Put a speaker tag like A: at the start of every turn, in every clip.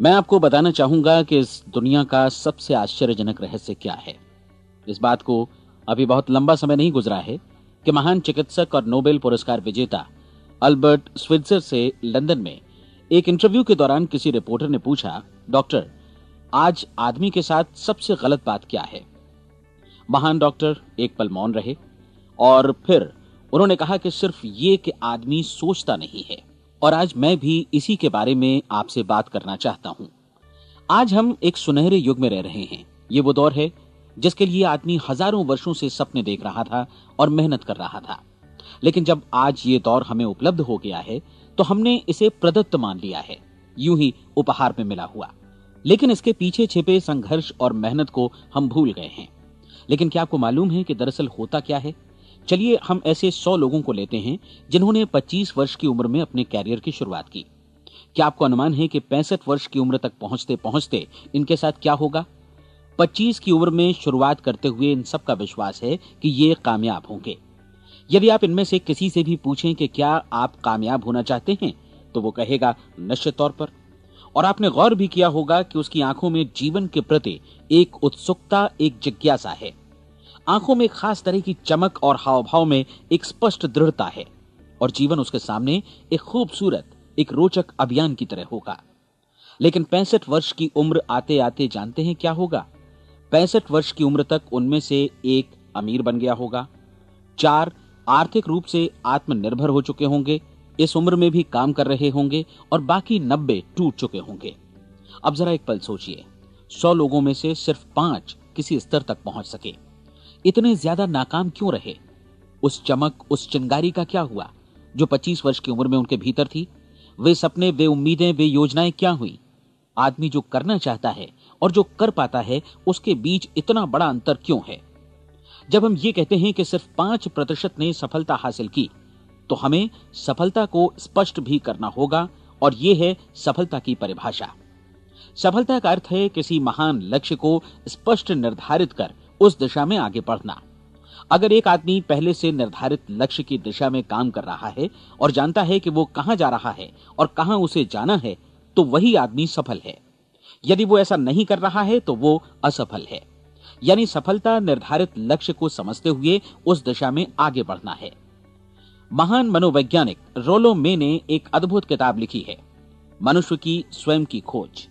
A: मैं आपको बताना चाहूंगा कि इस दुनिया का सबसे आश्चर्यजनक रहस्य क्या है। इस बात को अभी बहुत लंबा समय नहीं गुजरा है कि महान चिकित्सक और नोबेल पुरस्कार विजेता अल्बर्ट स्विट्जर से लंदन में एक इंटरव्यू के दौरान किसी रिपोर्टर ने पूछा, डॉक्टर, आज आदमी के साथ सबसे गलत बात क्या है। महान डॉक्टर एक पल मौन रहे और फिर उन्होंने कहा कि सिर्फ ये कि आदमी सोचता नहीं है। और आज मैं भी इसी के बारे में आपसे बात करना चाहता हूं। आज हम एक सुनहरे युग में रह रहे हैं। ये वो दौर है जिसके लिए आदमी हजारों वर्षों से सपने देख रहा था और मेहनत कर रहा था। लेकिन जब आज ये दौर हमें उपलब्ध हो गया है तो हमने इसे प्रदत्त मान लिया है, यूं ही उपहार में मिला हुआ। लेकिन इसके पीछे छिपे संघर्ष और मेहनत को हम भूल गए हैं। लेकिन क्या आपको मालूम है कि दरअसल होता क्या है? चलिए हम ऐसे 100 लोगों को लेते हैं जिन्होंने 25 वर्ष की उम्र में अपने कैरियर की शुरुआत की। क्या आपको अनुमान है कि 65 वर्ष की उम्र तक पहुंचते पहुंचते इनके साथ क्या होगा? 25 की उम्र में शुरुआत करते हुए इन सब का विश्वास है कि ये कामयाब होंगे। यदि आप इनमें से किसी से भी पूछें कि क्या आप कामयाब होना चाहते हैं, तो वो कहेगा निश्चित तौर पर। और आपने गौर भी किया होगा कि उसकी आंखों में जीवन के प्रति एक उत्सुकता, एक जिज्ञासा है। आंखों में खास तरह की चमक और हाव भाव में एक स्पष्ट दृढ़ता है और जीवन उसके सामने एक खूबसूरत, एक रोचक अभियान की तरह होगा। लेकिन 65 वर्ष की उम्र आते आते जानते हैं क्या होगा? 65 वर्ष की उम्र तक उनमें से एक अमीर बन गया होगा, 4 आर्थिक रूप से आत्मनिर्भर हो चुके होंगे, इस उम्र में भी काम कर रहे होंगे और बाकी 90 टूट चुके होंगे। अब जरा एक पल सोचिए, 100 लोगों में से सिर्फ 5 किसी स्तर तक पहुंच सके। इतने ज्यादा नाकाम क्यों रहे? उस चमक, उस चिंगारी का क्या हुआ जो 25 वर्ष की उम्र में उनके भीतर थी? वे सपने, वे उम्मीदें, वे योजनाएं क्या हुई? आदमी जो करना चाहता है और जो कर पाता है, उसके बीच इतना बड़ा अंतर क्यों है? जब हम ये कहते हैं कि सिर्फ 5% ने सफलता हासिल की, तो हमें सफलता को स्पष्ट भी करना होगा और यह है सफलता की परिभाषा। सफलता का अर्थ है किसी महान लक्ष्य को स्पष्ट निर्धारित कर उस दिशा में आगे बढ़ना। अगर एक आदमी पहले से निर्धारित लक्ष्य की दिशा में काम कर रहा है और जानता है कि वो कहां जा रहा है और कहां उसे जाना है, तो वही आदमी सफल है। यदि वो ऐसा नहीं कर रहा है तो वो असफल है। यानी सफलता निर्धारित लक्ष्य को समझते हुए उस दिशा में आगे बढ़ना है। महान मनोवैज्ञानिक रोलो मे ने एक अद्भुत किताब लिखी है, मनुष्य की स्वयं की खोज।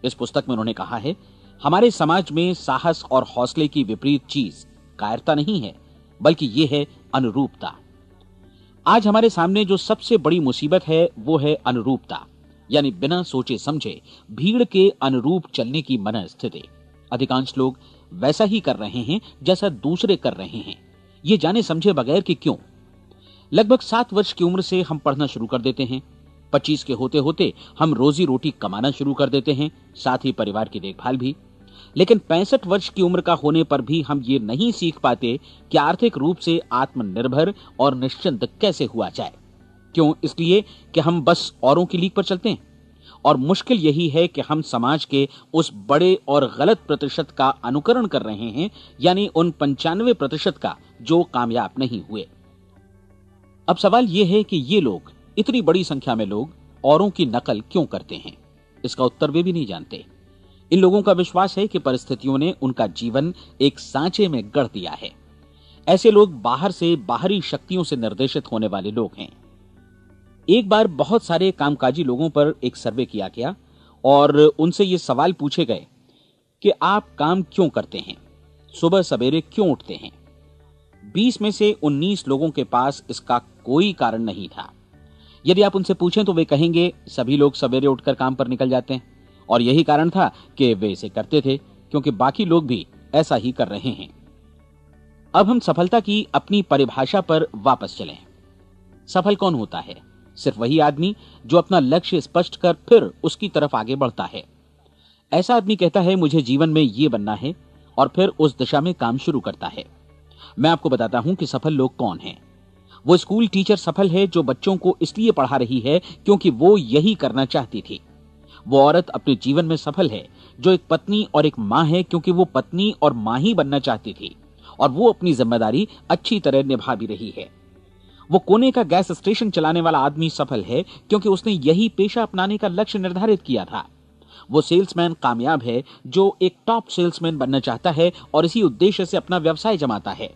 A: इस पुस्तक में उन्होंने कहा है, हमारे समाज में साहस और हौसले की विपरीत चीज कायरता नहीं है, बल्कि यह है अनुरूपता। आज हमारे सामने जो सबसे बड़ी मुसीबत है वो है अनुरूपता, यानी बिना सोचे समझे भीड़ के अनुरूप चलने की मनस्थिति। अधिकांश लोग वैसा ही कर रहे हैं जैसा दूसरे कर रहे हैं, ये जाने समझे बगैर कि क्यों। लगभग 7 वर्ष की उम्र से हम पढ़ना शुरू कर देते हैं। 25 के होते होते हम रोजी रोटी कमाना शुरू कर देते हैं, साथ ही परिवार की देखभाल भी। लेकिन 65 वर्ष की उम्र का होने पर भी हम ये नहीं सीख पाते कि आर्थिक रूप से आत्मनिर्भर और निश्चिंत कैसे हुआ जाए। क्यों? इसलिए कि हम बस औरों की लीक पर चलते हैं। और मुश्किल यही है कि हम समाज के उस बड़े और गलत प्रतिशत का अनुकरण कर रहे हैं, यानी उन 95% का जो कामयाब नहीं हुए। अब सवाल यह है कि ये लोग, इतनी बड़ी संख्या में लोग, औरों की नकल क्यों करते हैं? इसका उत्तर वे भी नहीं जानते। इन लोगों का विश्वास है कि परिस्थितियों ने उनका जीवन एक सांचे में गढ़ दिया है। ऐसे लोग बाहर से बाहरी शक्तियों से निर्देशित होने वाले लोग हैं। एक बार बहुत सारे कामकाजी लोगों पर एक सर्वे किया गया और उनसे ये सवाल पूछे गए कि आप काम क्यों करते हैं, सुबह सवेरे क्यों उठते हैं। 20 में से 19 लोगों के पास इसका कोई कारण नहीं था। यदि आप उनसे पूछें तो वे कहेंगे सभी लोग सवेरे उठकर काम पर निकल जाते हैं और यही कारण था कि वे इसे करते थे क्योंकि बाकी लोग भी ऐसा ही कर रहे हैं। अब हम सफलता की अपनी परिभाषा पर वापस चलें। सफल कौन होता है? सिर्फ वही आदमी जो अपना लक्ष्य स्पष्ट कर फिर उसकी तरफ आगे बढ़ता है। ऐसा आदमी कहता है मुझे जीवन में ये बनना है और फिर उस दिशा में काम शुरू करता है। मैं आपको बताता हूं कि सफल लोग कौन हैं। वो स्कूल टीचर सफल है जो बच्चों को इसलिए पढ़ा रही है क्योंकि वो यही करना चाहती थी। वो औरत अपने जीवन में सफल है जो एक पत्नी और एक मां है क्योंकि वो पत्नी और मां ही बनना चाहती थी और वो अपनी जिम्मेदारी अच्छी तरह निभा भी रही है। वो कोने का गैस स्टेशन चलाने वाला आदमी सफल है क्योंकि उसने यही पेशा अपनाने का लक्ष्य निर्धारित किया था। वो सेल्समैन कामयाब है जो एक टॉप सेल्समैन बनना चाहता है और इसी उद्देश्य से अपना व्यवसाय जमाता है।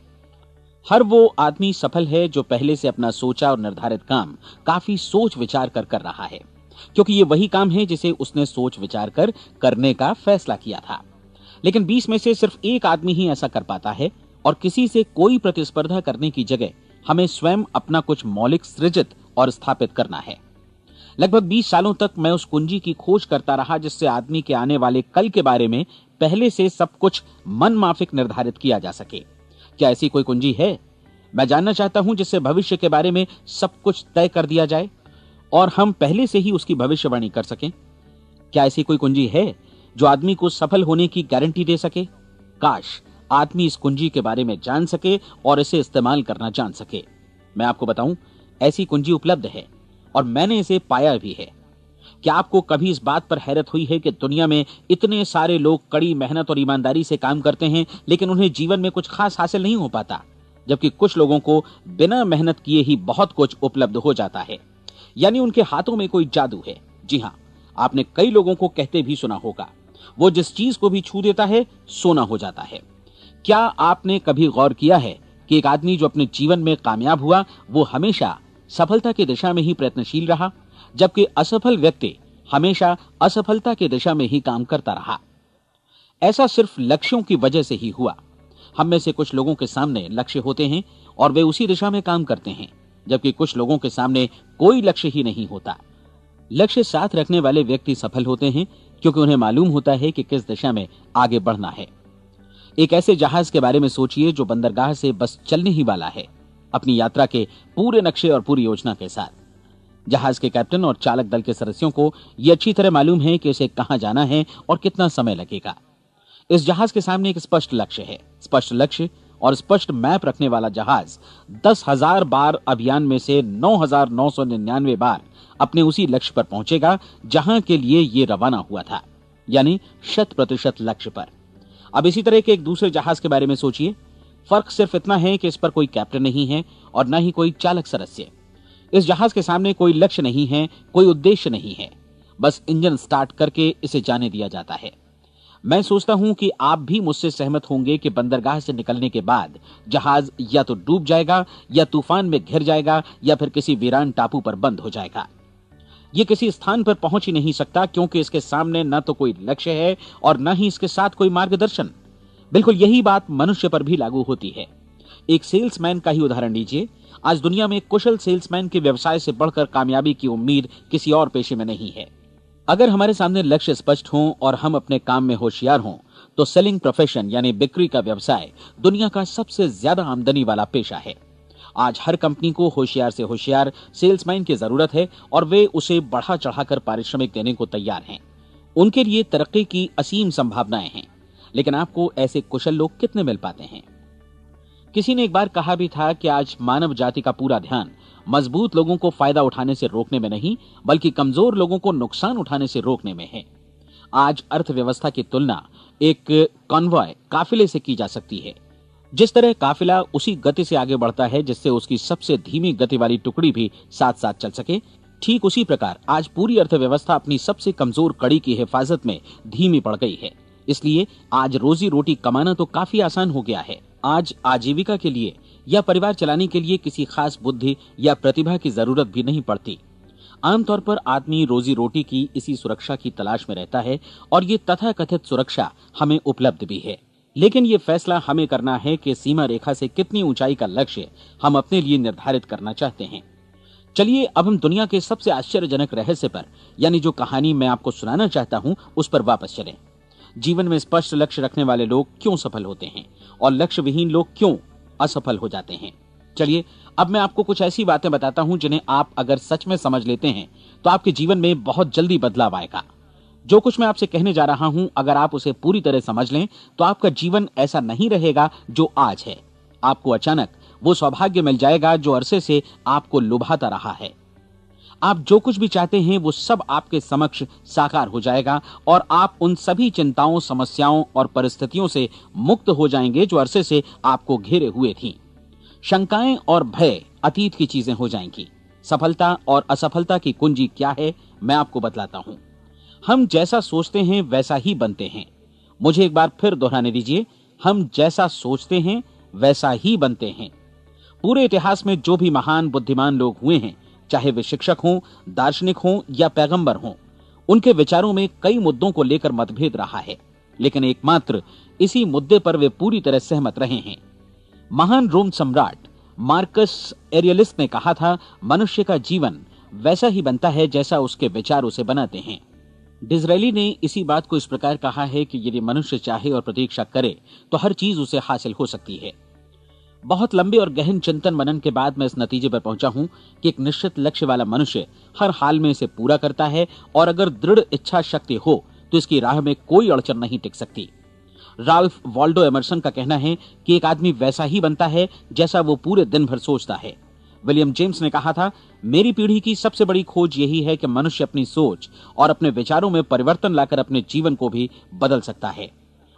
A: हर वो आदमी सफल है जो पहले से अपना सोचा और निर्धारित काम काफी सोच विचार कर रहा है, क्योंकि ये वही काम है जिसे उसने सोच विचार कर करने का फैसला किया था। लेकिन 20 में से सिर्फ एक आदमी ही ऐसा कर पाता है, और किसी से कोई प्रतिस्पर्धा करने की जगह हमें स्वयं अपना कुछ मौलिक सृजित और स्थापित करना है। लगभग 20 सालों तक मैं उस कुंजी की खोज करता रहा जिससे आदमी के आने वाले कल के बारे में पहले से सब कुछ मन माफिक निर्धारित किया जा सके। क्या ऐसी कोई कुंजी है? मैं जानना चाहता हूं जिससे भविष्य के बारे में सब कुछ तय कर दिया जाए और हम पहले से ही उसकी भविष्यवाणी कर सकें। क्या ऐसी कोई कुंजी है जो आदमी को सफल होने की गारंटी दे सके? काश आदमी इस कुंजी के बारे में जान सके और इसे इस्तेमाल करना जान सके। मैं आपको बताऊं, ऐसी कुंजी उपलब्ध है और मैंने इसे पाया भी है। क्या आपको कभी इस बात पर हैरत हुई है कि दुनिया में इतने सारे लोग कड़ी मेहनत और ईमानदारी से काम करते हैं, लेकिन उन्हें जीवन में कुछ खास हासिल नहीं हो पाता, जबकि कुछ लोगों को बिना मेहनत किए ही बहुत कुछ उपलब्ध हो जाता है। यानी उनके हाथों में कोई जादू है। जी हां, आपने कई लोगों को कहते भी सुना होगा, वो जिस चीज को भी छू देता है सोना हो जाता है। क्या आपने कभी गौर किया है कि एक आदमी जो अपने जीवन में कामयाब हुआ वो हमेशा सफलता की दिशा में ही प्रयत्नशील रहा, जबकि असफल व्यक्ति हमेशा असफलता की दिशा में ही काम करता रहा? ऐसा सिर्फ लक्ष्यों की वजह से ही हुआ। हम में से कुछ लोगों के सामने लक्ष्य होते हैं और वे उसी दिशा में काम करते हैं, जबकि कुछ लोगों के सामने कोई लक्ष्य ही नहीं होता। लक्ष्य साथ रखने वाले व्यक्ति सफल होते हैं क्योंकि उन्हें मालूम होता है कि किस दिशा में आगे बढ़ना है। एक ऐसे जहाज के बारे में सोचिए जो बंदरगाह से बस चलने ही वाला है, अपनी यात्रा के पूरे नक्शे और पूरी योजना के साथ। जहाज के कैप्टन और चालक दल के सदस्यों को यह अच्छी तरह मालूम है कि उसे कहां जाना है और कितना समय लगेगा। इस जहाज के सामने एक स्पष्ट लक्ष्य है। स्पष्ट लक्ष्य और स्पष्ट मैप रखने वाला जहाज 10,000 बार अभियान में से 9,999 बार अपने उसी लक्ष्य पर पहुंचेगा जहां के लिए ये रवाना हुआ था, यानी 100% लक्ष्य पर। अब इसी तरह के एक दूसरे जहाज के बारे में सोचिए। फर्क सिर्फ इतना है कि इस पर कोई कैप्टन नहीं है और न ही कोई चालक सदस्य। इस जहाज के सामने कोई लक्ष्य नहीं है, कोई उद्देश्य नहीं है, बस इंजन स्टार्ट करके इसे जाने दिया जाता है। मैं सोचता हूं कि आप भी मुझसे सहमत होंगे कि बंदरगाह से निकलने के बाद जहाज या तो डूब जाएगा या तूफान में घिर जाएगा या फिर किसी वीरान टापू पर बंद हो जाएगा। ये किसी स्थान पर पहुंच ही नहीं सकता क्योंकि इसके सामने न तो कोई लक्ष्य है और न ही इसके साथ कोई मार्गदर्शन। बिल्कुल यही बात मनुष्य पर भी लागू होती है। एक सेल्समैन का ही उदाहरण लीजिए। आज दुनिया में कुशल सेल्समैन के व्यवसाय से बढ़कर कामयाबी की उम्मीद किसी और पेशे में नहीं है। अगर हमारे सामने लक्ष्य स्पष्ट हों और हम अपने काम में होशियार हों तो सेलिंग प्रोफेशन यानी बिक्री का व्यवसाय दुनिया का सबसे ज्यादा आमदनी वाला पेशा है। आज हर कंपनी को होशियार से होशियार सेल्समैन की जरूरत है और वे उसे बढ़ा चढ़ाकर पारिश्रमिक देने को तैयार हैं। उनके लिए तरक्की की असीम संभावनाएं हैं, लेकिन आपको ऐसे कुशल लोग कितने मिल पाते हैं? किसी ने एक बार कहा भी था कि आज मानव जाति का पूरा ध्यान मजबूत लोगों को फायदा उठाने से रोकने में नहीं, बल्कि कमजोर लोगों को नुकसान उठाने से रोकने में है। आज अर्थव्यवस्था की तुलना एक कॉन्वॉय काफिले से की जा सकती है। जिस तरह काफिला उसी गति से आगे बढ़ता है जिससे उसकी सबसे धीमी गति वाली टुकड़ी भी साथ साथ चल सके, ठीक उसी प्रकार आज पूरी अर्थव्यवस्था अपनी सबसे कमजोर कड़ी की हिफाजत में धीमी पड़ गई है। इसलिए आज रोजी रोटी कमाना तो काफी आसान हो गया है। आज आजीविका के लिए या परिवार चलाने के लिए किसी खास बुद्धि या प्रतिभा की जरूरत भी नहीं पड़ती। आमतौर पर आदमी रोजी रोटी की इसी सुरक्षा की तलाश में रहता है और ये तथाकथित सुरक्षा हमें उपलब्ध भी है। लेकिन ये फैसला हमें करना है कि सीमा रेखा से कितनी ऊंचाई का लक्ष्य हम अपने लिए निर्धारित करना चाहते हैं। चलिए अब हम दुनिया के सबसे आश्चर्यजनक रहस्य पर, यानी जो कहानी मैं आपको सुनाना चाहता हूं, उस पर वापस चलें। जीवन में स्पष्ट लक्ष्य रखने वाले लोग क्यों सफल होते हैं और लक्ष्य विहीन लोग क्यों असफल हो जाते हैं? चलिए अब मैं आपको कुछ ऐसी बातें बताता हूं जिन्हें आप अगर सच में समझ लेते हैं तो आपके जीवन में बहुत जल्दी बदलाव आएगा। जो कुछ मैं आपसे कहने जा रहा हूं, अगर आप उसे पूरी तरह समझ लें तो आपका जीवन ऐसा नहीं रहेगा जो आज है। आपको अचानक वो सौभाग्य मिल जाएगा जो अरसे से आपको लुभाता रहा है। आप जो कुछ भी चाहते हैं वो सब आपके समक्ष साकार हो जाएगा और आप उन सभी चिंताओं, समस्याओं और परिस्थितियों से मुक्त हो जाएंगे जो अरसे से आपको घेरे हुए थीं। शंकाएं और भय अतीत की चीजें हो जाएंगी। सफलता और असफलता की कुंजी क्या है, मैं आपको बतलाता हूं। हम जैसा सोचते हैं वैसा ही बनते हैं। मुझे एक बार फिर दोहराने दीजिए, हम जैसा सोचते हैं वैसा ही बनते हैं। पूरे इतिहास में जो भी महान बुद्धिमान लोग हुए हैं, चाहे वे शिक्षक हों, दार्शनिक हों या पैगंबर हों, उनके विचारों में कई मुद्दों को लेकर मतभेद रहा है, लेकिन एकमात्र इसी मुद्दे पर वे पूरी तरह सहमत रहे हैं। महान रोम सम्राट मार्कस एरियलिस ने कहा था, मनुष्य का जीवन वैसा ही बनता है जैसा उसके विचार उसे बनाते हैं। डिज़रायली ने इसी बात को इस प्रकार कहा है कि यदि मनुष्य चाहे और प्रतीक्षा करे तो हर चीज उसे हासिल हो सकती है। बहुत लंबे और गहन चिंतन मनन के बाद मैं इस नतीजे पर पहुंचा हूं कि एक निश्चित लक्ष्य वाला मनुष्य हर हाल में इसे पूरा करता है, और अगर दृढ़ इच्छा शक्ति हो तो इसकी राह में कोई अड़चन नहीं टिक सकती। राल्फ वॉल्डो एमर्सन का कहना है कि एक आदमी वैसा ही बनता है जैसा वो पूरे दिन भर सोचता है। विलियम जेम्स ने कहा था, मेरी पीढ़ी की सबसे बड़ी खोज यही है कि मनुष्य अपनी सोच और अपने विचारों में परिवर्तन लाकर अपने जीवन को भी बदल सकता है।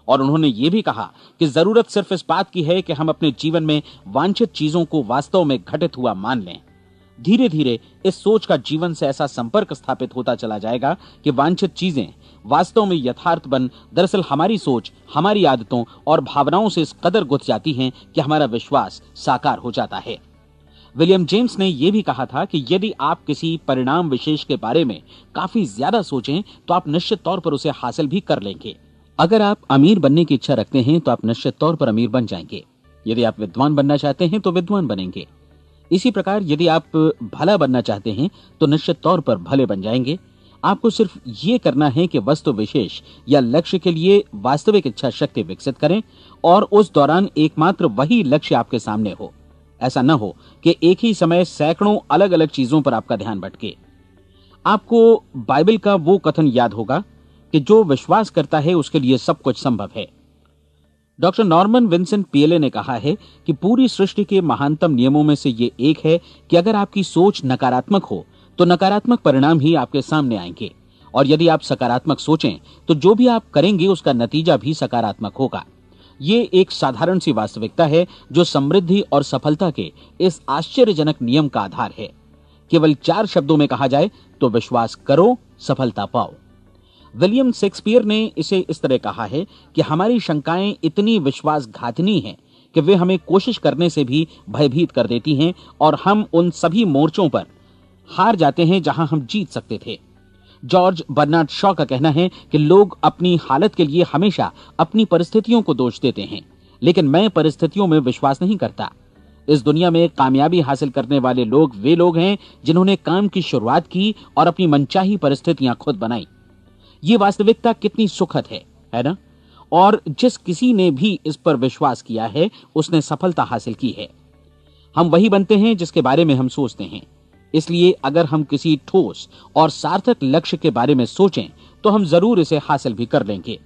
A: और उन्होंने ये भी कहा कि जरूरत सिर्फ इस बात की है कि हम अपने जीवन में वांछित चीजों को वास्तव में घटित हुआ मान लें। धीरे धीरे इस सोच का जीवन से ऐसा संपर्क स्थापित होता चला जाएगा कि वांछित चीजें वास्तव में यथार्थ बन दरअसल हमारी सोच, हमारी आदतों और भावनाओं से इस कदर गुथ जाती हैं कि हमारा विश्वास साकार हो जाता है। विलियम जेम्स ने यह भी कहा था कि यदि आप किसी परिणाम विशेष के बारे में काफी ज्यादा सोचें तो आप निश्चित तौर पर उसे हासिल भी कर लेंगे। अगर आप अमीर बनने की इच्छा रखते हैं तो आप निश्चित तौर पर अमीर बन जाएंगे। यदि आप विद्वान बनना चाहते हैं तो विद्वान बनेंगे। इसी प्रकार यदि आप भला बनना चाहते हैं तो निश्चित तौर पर भले बन जाएंगे। आपको सिर्फ ये करना है कि वस्तु विशेष या लक्ष्य के लिए वास्तविक इच्छा शक्ति विकसित करें, और उस दौरान एकमात्र वही लक्ष्य आपके सामने हो। ऐसा न हो कि एक ही समय सैकड़ों अलग अलग चीजों पर आपका ध्यान भटके। आपको बाइबल का वो कथन याद होगा कि जो विश्वास करता है उसके लिए सब कुछ संभव है। डॉक्टर नॉर्मन विंसेंट पीएले ने कहा है कि पूरी सृष्टि के महानतम नियमों में से ये एक है कि अगर आपकी सोच नकारात्मक हो तो नकारात्मक परिणाम ही आपके सामने आएंगे, और यदि आप सकारात्मक सोचें तो जो भी आप करेंगे उसका नतीजा भी सकारात्मक होगा। ये एक साधारण सी वास्तविकता है जो समृद्धि और सफलता के इस आश्चर्यजनक नियम का आधार है। केवल 4 शब्दों में कहा जाए तो विश्वास करो, सफलता पाओ। विलियम शेक्सपियर ने इसे इस तरह कहा है कि हमारी शंकाएं इतनी विश्वासघातिनी हैं कि वे हमें कोशिश करने से भी भयभीत कर देती हैं, और हम उन सभी मोर्चों पर हार जाते हैं जहां हम जीत सकते थे। जॉर्ज बर्नार्ड शॉ का कहना है कि लोग अपनी हालत के लिए हमेशा अपनी परिस्थितियों को दोष देते हैं, लेकिन मैं परिस्थितियों में विश्वास नहीं करता। इस दुनिया में कामयाबी हासिल करने वाले लोग वे लोग हैं जिन्होंने काम की शुरुआत की और अपनी मनचाही परिस्थितियां खुद बनाई। ये वास्तविकता कितनी सुखद है ना? और जिस किसी ने भी इस पर विश्वास किया है उसने सफलता हासिल की है। हम वही बनते हैं जिसके बारे में हम सोचते हैं। इसलिए अगर हम किसी ठोस और सार्थक लक्ष्य के बारे में सोचें तो हम जरूर इसे हासिल भी कर लेंगे।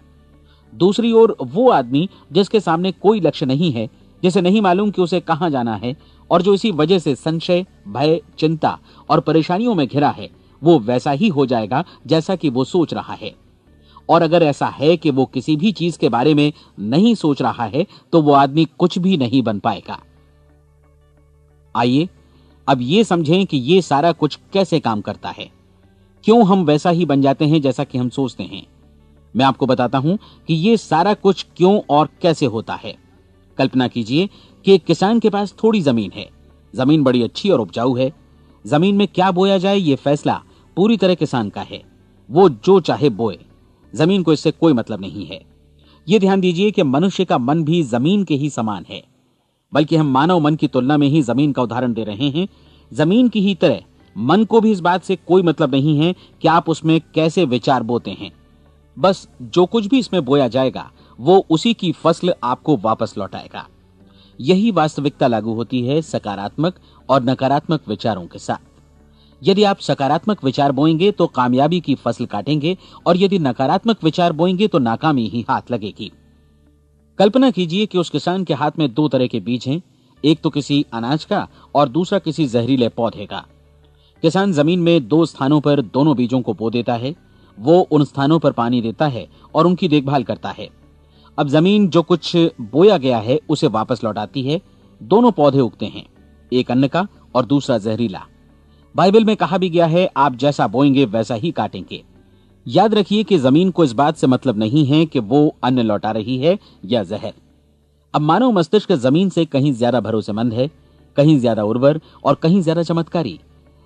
A: दूसरी ओर वो आदमी जिसके सामने कोई लक्ष्य नहीं है, जिसे नहीं मालूम कि उसे कहां जाना है, और जो इसी वजह से संशय, भय, चिंता और परेशानियों में घिरा है, वो वैसा ही हो जाएगा जैसा कि वो सोच रहा है। और अगर ऐसा है कि वो किसी भी चीज के बारे में नहीं सोच रहा है तो वो आदमी कुछ भी नहीं बन पाएगा। आइए अब ये समझें कि ये सारा कुछ कैसे काम करता है, क्यों हम वैसा ही बन जाते हैं जैसा कि हम सोचते हैं। मैं आपको बताता हूं कि ये सारा कुछ क्यों और कैसे होता है। कल्पना कीजिए कि एक किसान के पास थोड़ी जमीन है। जमीन बड़ी अच्छी और उपजाऊ है। जमीन में क्या बोया जाए ये फैसला पूरी तरह किसान का है। वो जो चाहे बोए, जमीन को इससे कोई मतलब नहीं है। ये ध्यान दीजिए कि मनुष्य का मन भी जमीन के ही समान है, बल्कि हम मानव मन की तुलना में ही जमीन का उदाहरण दे रहे हैं। जमीन की ही तरह मन को भी इस बात से कोई मतलब नहीं है कि आप उसमें कैसे विचार बोते हैं। बस जो कुछ भी इसमें बोया जाएगा वो उसी की फसल आपको वापस लौटाएगा। यही वास्तविकता लागू होती है सकारात्मक और नकारात्मक विचारों के साथ। यदि आप सकारात्मक विचार बोएंगे तो कामयाबी की फसल काटेंगे, और यदि नकारात्मक विचार बोएंगे तो नाकामी ही हाथ लगेगी। कल्पना कीजिए कि उस किसान के हाथ में 2 तरह के बीज हैं, एक तो किसी अनाज का और दूसरा किसी जहरीले पौधे का। किसान जमीन में 2 स्थानों पर दोनों बीजों को बो देता है। वो उन स्थानों पर पानी देता है और उनकी देखभाल करता है। अब जमीन जो कुछ बोया गया है उसे वापस लौटाती है। दोनों पौधे उगते हैं, एक अन्न का और दूसरा जहरीला। बाइबल में कहा भी गया है, आप जैसा बोएंगे वैसा ही काटेंगे। याद रखिए कि जमीन को इस बात से मतलब नहीं है कि वो अन्न लौटा रही है या जहर। अब मानव मस्तिष्क जमीन से कहीं ज्यादा भरोसेमंद है, कहीं ज्यादा उर्वर और कहीं ज्यादा चमत्कारी,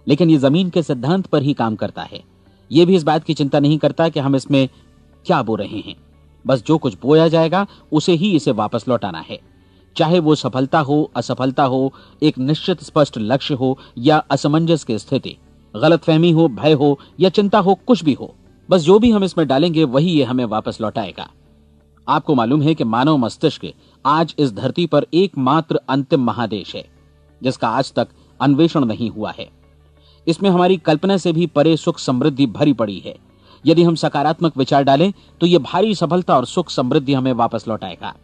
A: लेकिन ये जमीन के सिद्धांत पर ही काम करता है। ये भी इस बात की चिंता नहीं करता कि हम इसमें क्या बो रहे हैं। बस जो कुछ बोया जाएगा उसे ही इसे वापस लौटाना है, चाहे वो सफलता हो, असफलता हो, एक निश्चित स्पष्ट लक्ष्य हो या असमंजस की स्थिति, गलतफहमी हो, भय हो या चिंता हो, कुछ भी हो। बस जो भी हम इसमें डालेंगे वही ये हमें वापस लौटाएगा। आपको मालूम है कि मानव मस्तिष्क आज इस धरती पर एकमात्र अंतिम महादेश है जिसका आज तक अन्वेषण नहीं हुआ है। इसमें हमारी कल्पना से भी परे सुख समृद्धि भरी पड़ी है। यदि हम सकारात्मक विचार डालें तो यह भारी सफलता और सुख समृद्धि हमें वापस लौटाएगा।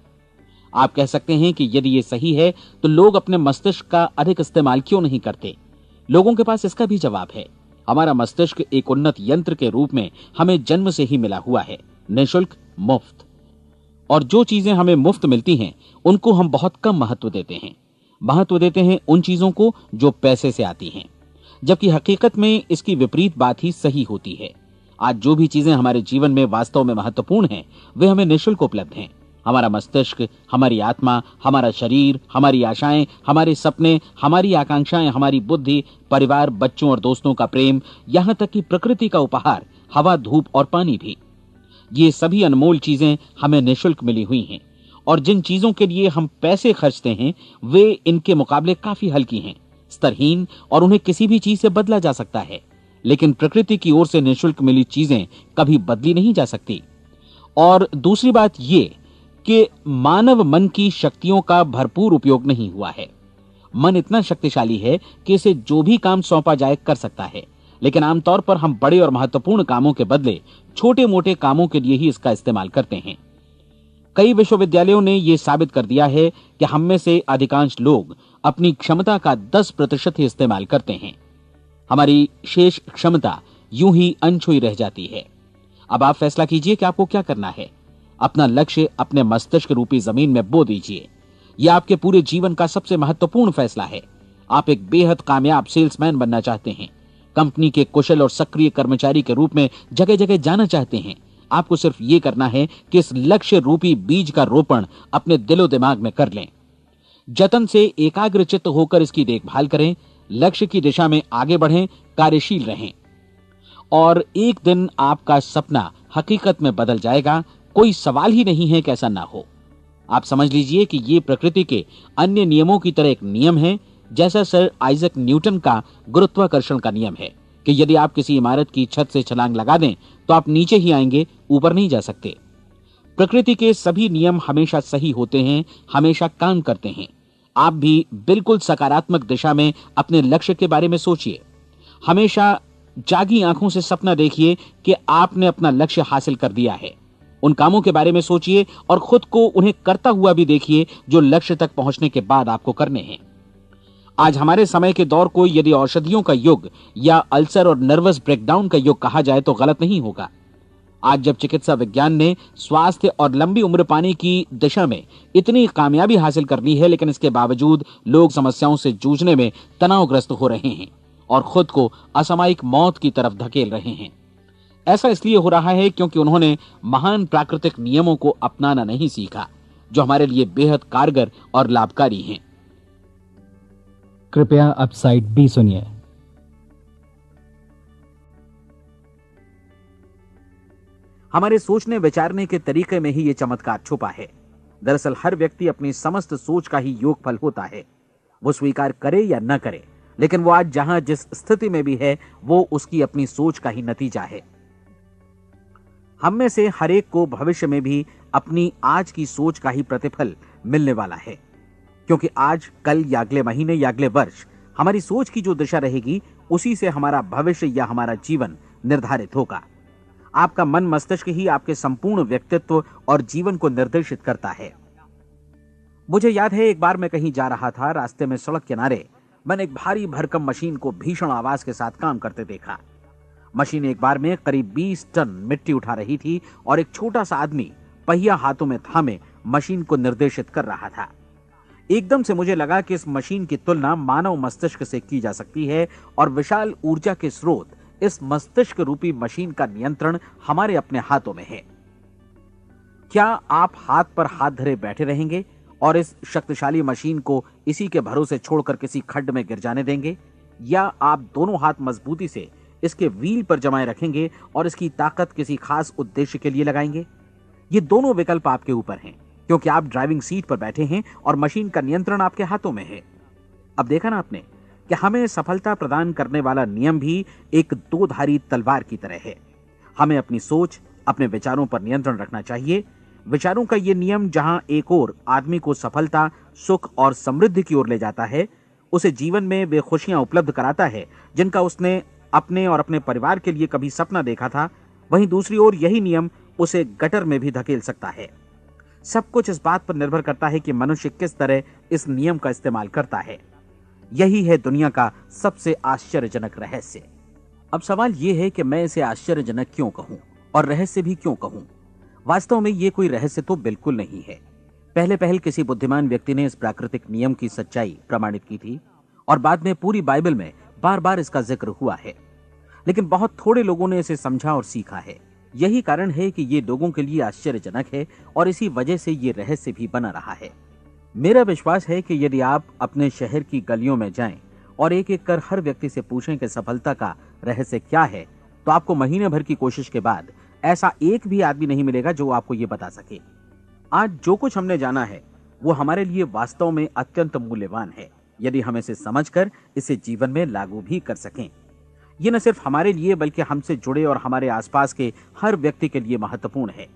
A: आप कह सकते हैं कि यदि ये सही है तो लोग अपने मस्तिष्क का अधिक इस्तेमाल क्यों नहीं करते? लोगों के पास इसका भी जवाब है। हमारा मस्तिष्क एक उन्नत यंत्र के रूप में हमें जन्म से ही मिला हुआ है, निःशुल्क, मुफ्त। और जो चीजें हमें मुफ्त मिलती हैं उनको हम बहुत कम महत्व देते हैं। महत्व देते हैं उन चीजों को जो पैसे से आती हैं, जबकि हकीकत में इसकी विपरीत बात ही सही होती है। आज जो भी चीजें हमारे जीवन में वास्तव में महत्वपूर्ण हैं वे हमें निःशुल्क उपलब्ध हैं। हमारा मस्तिष्क, हमारी आत्मा, हमारा शरीर, हमारी आशाएं, हमारे सपने, हमारी आकांक्षाएं, हमारी बुद्धि, परिवार, बच्चों और दोस्तों का प्रेम, यहां तक कि प्रकृति का उपहार, हवा, धूप और पानी भी। ये सभी अनमोल चीजें हमें निःशुल्क मिली हुई हैं, और जिन चीजों के लिए हम पैसे खर्चते हैं वे इनके मुकाबले काफी हल्की हैं, स्तरहीन, और उन्हें किसी भी चीज से बदला जा सकता है। लेकिन प्रकृति की ओर से निःशुल्क मिली चीजें कभी बदली नहीं जा सकती। और दूसरी बात ये कि मानव मन की शक्तियों का भरपूर उपयोग नहीं हुआ है। मन इतना शक्तिशाली है कि इसे जो भी काम सौंपा जाए कर सकता है, लेकिन आमतौर पर हम बड़े और महत्वपूर्ण कामों के बदले छोटे मोटे कामों के लिए ही इसका इस्तेमाल करते हैं। कई विश्वविद्यालयों ने यह साबित कर दिया है कि हम में से अधिकांश लोग अपनी क्षमता का 10% ही इस्तेमाल करते हैं। हमारी शेष क्षमता यूं ही अनछुई रह जाती है। अब आप फैसला कीजिए कि आपको क्या करना है। अपना लक्ष्य अपने मस्तिष्क रूपी जमीन में बो दीजिए। यह आपके पूरे जीवन का सबसे महत्वपूर्ण फैसला है। आप एक बेहद कामयाब सेल्समैन बनना चाहते हैं, कंपनी के कुशल और सक्रिय कर्मचारी के रूप में जगह जगह जाना चाहते हैं। आपको सिर्फ ये करना है कि इस लक्ष्य रूपी बीज का रोपण अपने दिलो दिमाग में कर लें। जतन से एकाग्रचित्त होकर इसकी देखभाल करें, लक्ष्य की दिशा में आगे बढ़ें, कार्यशील रहें, और एक दिन आपका सपना हकीकत में बदल जाएगा। कोई सवाल ही नहीं है कि ऐसा ना हो। आप समझ लीजिए कि ये प्रकृति के अन्य नियमों की तरह एक नियम है, जैसा सर आइजक न्यूटन का गुरुत्वाकर्षण का नियम है कि यदि आप किसी इमारत की छत से छलांग लगा दें तो आप नीचे ही आएंगे, ऊपर नहीं जा सकते। प्रकृति के सभी नियम हमेशा सही होते हैं, हमेशा काम करते हैं। आप भी बिल्कुल सकारात्मक दिशा में अपने लक्ष्य के बारे में सोचिए। हमेशा जागी आंखों से सपना देखिए कि आपने अपना लक्ष्य हासिल कर दिया है। उन कामों के बारे में सोचिए और खुद को उन्हें करता हुआ भी देखिए जो लक्ष्य तक पहुंचने के बाद आपको करने हैं। आज हमारे समय के दौर को यदि औषधियों का युग या अल्सर और नर्वस ब्रेकडाउन का युग कहा जाए तो गलत नहीं होगा। आज जब चिकित्सा विज्ञान ने स्वास्थ्य और लंबी उम्र पाने की दिशा में इतनी कामयाबी हासिल कर ली है, लेकिन इसके बावजूद लोग समस्याओं से जूझने में तनावग्रस्त हो रहे हैं और खुद को असामयिक मौत की तरफ धकेल रहे हैं। ऐसा इसलिए हो रहा है क्योंकि उन्होंने महान प्राकृतिक नियमों को अपनाना नहीं सीखा, जो हमारे लिए बेहद कारगर और लाभकारी हैं।
B: कृपया अब साइड बी सुनिए।
A: हमारे सोचने विचारने के तरीके में ही ये चमत्कार छुपा है। दरअसल हर व्यक्ति अपनी समस्त सोच का ही योगफल होता है। वो स्वीकार करे या न करे, लेकिन वो आज जहां जिस स्थिति में भी है वो उसकी अपनी सोच का ही नतीजा है। हम में से हर एक को भविष्य में भी अपनी आज की सोच का ही प्रतिफल मिलने वाला है, क्योंकि आज, कल या अगले महीने या अगले वर्ष हमारी सोच की जो दिशा रहेगी उसी से हमारा भविष्य या हमारा जीवन निर्धारित होगा। आपका मन मस्तिष्क ही आपके संपूर्ण व्यक्तित्व और जीवन को निर्देशित करता है। मुझे याद है एक बार मैं कहीं जा रहा था, रास्ते में सड़क किनारे मैंने एक भारी भरकम मशीन को भीषण आवाज के साथ काम करते देखा। मशीन एक बार में करीब 20 टन मिट्टी उठा रही थी और एक छोटा सा आदमी पहिया हाथों में थामे मशीन को निर्देशित कर रहा था। एकदम से मुझे लगा कि इस मशीन की तुलना मानव मस्तिष्क से की जा सकती है और विशाल ऊर्जा के स्रोत इस मस्तिष्क रूपी मशीन का नियंत्रण हमारे अपने हाथों में है। क्या आप हाथ पर हाथ धरे बैठे रहेंगे और इस शक्तिशाली मशीन को इसी के भरोसे छोड़कर किसी खड्ड में गिर जाने देंगे, या आप दोनों हाथ मजबूती से इसके व्हील पर जमाए रखेंगे और इसकी ताकत किसी खास उद्देश्य के लिए लगाएंगे? ये दोनों विकल्प आपके ऊपर हैं, क्योंकि आप ड्राइविंग सीट पर बैठे हैं और मशीन का नियंत्रण आपके हाथों में है। अब देखा ना आपने कि हमें सफलता प्रदान करने वाला नियम भी एक दो-धारी तलवार की तरह है। हमें अपनी सोच, अपने विचारों पर नियंत्रण रखना चाहिए। विचारों का ये नियम जहां एक ओर आदमी को सफलता, सुख और समृद्धि की ओर ले जाता है, उसे जीवन में वे खुशियां उपलब्ध कराता है जिनका उसने अपने और अपने परिवार के लिए कभी सपना देखा था, वहीं दूसरी ओर यही नियम उसे गटर में भी धकेल सकता है। सब कुछ इस बात पर निर्भर करता है कि मनुष्य किस तरह इस नियम का इस्तेमाल करता है। यही है दुनिया का सबसे आश्चर्यजनक रहस्य। अब सवाल यह है कि मैं इसे आश्चर्यजनक क्यों कहूं और रहस्य भी क्यों कहूं? वास्तव में यह कोई रहस्य तो बिल्कुल नहीं है। पहले पहल किसी बुद्धिमान व्यक्ति ने इस प्राकृतिक नियम की सच्चाई प्रमाणित की थी और बाद में पूरी बाइबल में बार बार इसका जिक्र हुआ है, लेकिन बहुत थोड़े लोगों ने इसे समझा और सीखा है। यही कारण है कि ये लोगों के लिए आश्चर्यजनक है और इसी वजह से ये रहस्य भी बना रहा है। मेरा विश्वास है कि यदि आप अपने शहर की गलियों में जाएं और एक एक कर हर व्यक्ति से पूछें कि सफलता का रहस्य क्या है, तो आपको महीने भर की कोशिश के बाद ऐसा एक भी आदमी नहीं मिलेगा जो आपको ये बता सके। आज जो कुछ हमने जाना है वो हमारे लिए वास्तव में अत्यंत मूल्यवान है, यदि हम इसे समझकर इसे जीवन में लागू भी कर सकें। ये न सिर्फ हमारे लिए बल्कि हमसे जुड़े और हमारे आसपास के हर व्यक्ति के लिए महत्वपूर्ण है।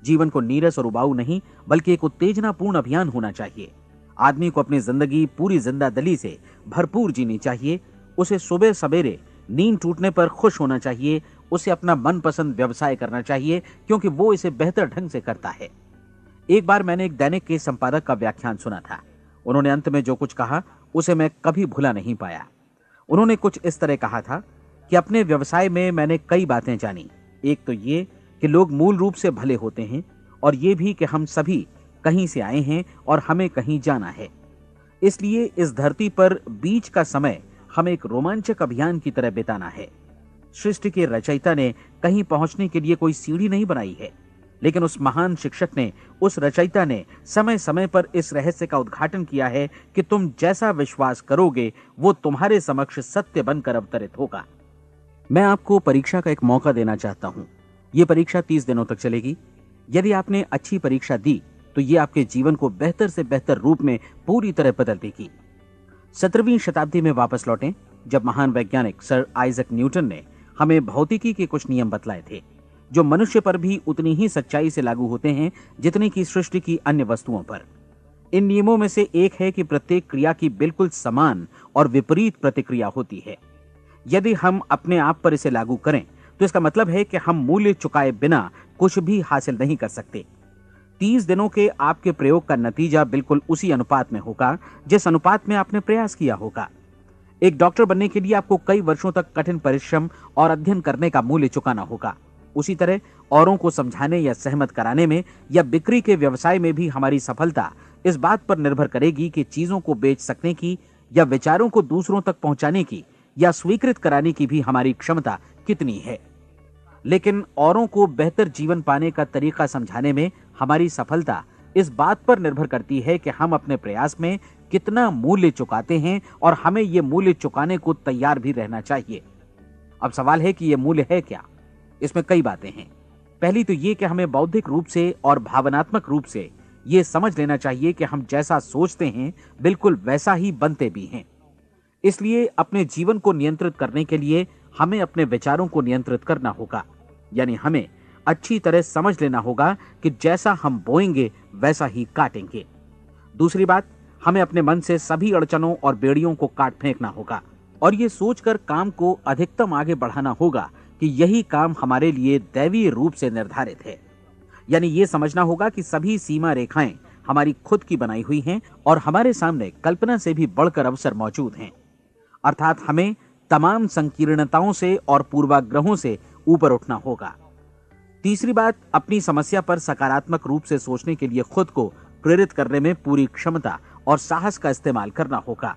A: जीवन को नीरस और उबाऊ नहीं बल्कि एक उत्तेजनापूर्ण अभियान होना चाहिए। आदमी को अपनी जिंदगी पूरी जिंदादिली से भरपूर जीनी चाहिए। उसे सुबह सवेरे नींद टूटने पर खुश होना चाहिए। उसे अपना मनपसंद व्यवसाय करना चाहिए क्योंकि वो इसे बेहतर ढंग से करता है। एक बार मैंने एक दैनिक के संपादक का व्याख्यान सुना था। उन्होंने अंत में जो कुछ कहा उसे मैं कभी भुला नहीं पाया। उन्होंने कुछ इस तरह कहा था कि अपने व्यवसाय में मैंने कई बातें जानी। एक तो ये कि लोग मूल रूप से भले होते हैं और ये भी कि हम सभी कहीं से आए हैं और हमें कहीं जाना है। इसलिए इस धरती पर बीच का समय हमें एक रोमांचक अभियान की तरह बिताना है। सृष्टि के रचयिता ने कहीं पहुंचने के लिए कोई सीढ़ी नहीं बनाई है, लेकिन उस महान शिक्षक ने, उस रचयिता ने समय समय पर इस रहस्य का उद्घाटन किया है कि तुम जैसा विश्वास करोगे वो तुम्हारे समक्ष सत्य बनकर अवतरित होगा। मैं आपको परीक्षा का एक मौका देना चाहता हूं। यह परीक्षा 30 दिनों तक चलेगी। यदि आपने अच्छी परीक्षा दी तो ये आपके जीवन को बेहतर से बेहतर रूप में पूरी तरह बदल देगी। 17वीं शताब्दी में वापस लौटें, जब महान वैज्ञानिक सर आइजक न्यूटन ने हमें भौतिकी के कुछ नियम बतलाए थे, जो मनुष्य पर भी उतनी ही सच्चाई से लागू होते हैं जितनी की सृष्टि की अन्य वस्तुओं पर। इन नियमों में से एक है कि प्रत्येक क्रिया की बिल्कुल समान और विपरीत प्रतिक्रिया होती है। यदि हम अपने आप पर इसे लागू करें तो इसका मतलब है कि हम मूल्य चुकाए बिना कुछ भी हासिल नहीं कर सकते। 30 दिनों के आपके प्रयोग का नतीजा बिल्कुल उसी अनुपात में होगा जिस अनुपात में आपने प्रयास किया होगा। एक डॉक्टर बनने के लिए आपको कई वर्षों तक कठिन परिश्रम और अध्ययन करने का मूल्य चुकाना होगा। उसी तरह औरों को समझाने या सहमत कराने में या बिक्री के व्यवसाय में भी हमारी सफलता इस बात पर निर्भर करेगी कि चीजों को बेच सकने की या विचारों को दूसरों तक पहुंचाने की या स्वीकृत कराने की भी हमारी क्षमता कितनी है। लेकिन औरों को बेहतर जीवन पाने का तरीका समझाने में हमारी सफलता इस बात पर निर्भर करती है कि हम अपने प्रयास में कितना मूल्य चुकाते हैं और हमें यह मूल्य चुकाने को तैयार भी रहना चाहिए। अब सवाल है कि यह मूल्य है क्या? इसमें कई बातें हैं। पहली तो यह कि हमें बौद्धिक रूप से और भावनात्मक रूप से यह समझ लेना चाहिए कि हम जैसा सोचते हैं बिल्कुल वैसा ही बनते भी हैं। इसलिए अपने जीवन को नियंत्रित करने के लिए हमें अपने विचारों को नियंत्रित करना होगा। यानी हमें अच्छी तरह समझ लेना होगा कि जैसा हम बोएंगे वैसा ही काटेंगे। दूसरी बात, हमें अपने मन से सभी अड़चनों और बेड़ियों को काट फेंकना होगा और ये सोचकर काम को अधिकतम आगे बढ़ाना होगा कि यही काम हमारे लिए दैवीय रूप से निर्धारित है। यानी ये समझना होगा कि सभी सीमा रेखाएं हमारी खुद की बनाई हुई हैं और हमारे सामने कल्पना से भी बढ़कर अवसर मौजूद हैं। अर्थात हमें तमाम संकीर्णताओं से और पूर्वाग्रहों से ऊपर उठना होगा। तीसरी बात, अपनी समस्या पर सकारात्मक रूप से सोचने के लिए खुद को प्रेरित करने में पूरी क्षमता और साहस का इस्तेमाल करना होगा